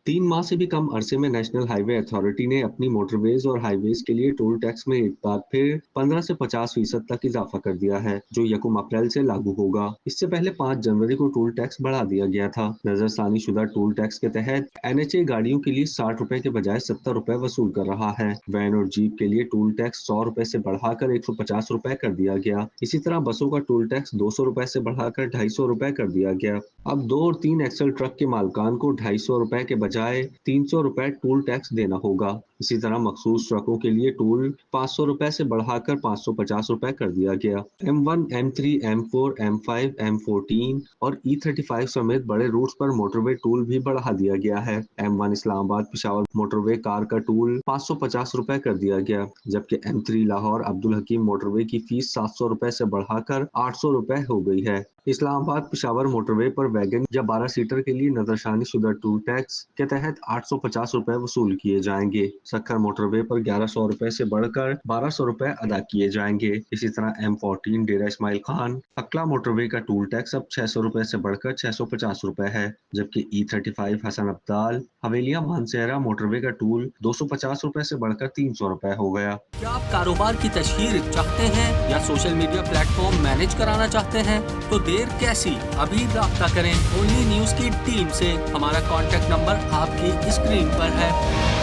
3 माह से भी कम अरसे में नेशनल हाईवे अथॉरिटी ने अपनी मोटरवेज और हाईवेज के लिए टोल टैक्स में एक बार फिर 15 से 50% तक इजाफा कर दिया है, जो यकम अप्रैल से लागू होगा। इससे पहले 5 जनवरी को टोल टैक्स बढ़ा दिया गया था। नजरसानी शुदा टोल टैक्स के तहत NHA गाड़ियों के लिए 60 रुपए के बजाय 70 रुपए वसूल कर रहा है। वैन और जीप के लिए टोल टैक्स 100 रुपए से बढ़ाकर 150 रुपए कर दिया गया। इसी तरह बसों का टोल टैक्स 200 रुपए से बढ़ाकर 250 रुपए कर दिया गया। अब 2 और 3 एक्सल ट्रक के मालकान को 250 रुपए के बजाय 300 रुपए टोल टैक्स देना होगा। इसी तरह मखसूस ट्रकों के लिए टोल 500 रुपए से बढ़ाकर 550 रुपए कर दिया गया। M1, M3, M4, M5, M14 और E35 समेत बड़े रूट्स पर मोटरवे टोल भी बढ़ा दिया गया है। M1 Islamabad Peshawar motorway car का टोल 550 रुपए कर दिया गया, जबकि M3 लाहौर अब्दुल हकीम मोटरवे की फीस 700 रुपए से बढ़ाकर 800 रुपए हो गई है। इस्लामाबाद पिशावर मोटरवे पर वैगन या 12 सीटर के लिए नजरसानी शुदा टोल टैक्स के तहत 850 रुपए वसूल किए जाएंगे। सक्खर मोटरवे पर 1100 रुपए से बढ़कर 1200 रुपए अदा किए जाएंगे। इसी तरह M14 डेरा इस्माइल खान अकला मोटरवे का टोल टैक्स अब 600 रुपए से बढ़कर 650 रुपए है, जबकि E35 हसन अब्दाल हवेलिया मानसेहरा मोटरवे का टोल 250 रुपए से बढ़कर 300 रुपए हो गया। क्या आप कारोबार की तशहीर चाहते हैं या सोशल मीडिया प्लेटफॉर्म मैनेज कराना चाहते हैं? तो देर कैसी, अभी राब्ता करें ओनली न्यूज की टीम से। हमारा कॉन्टेक्ट नंबर आपकी स्क्रीन पर है।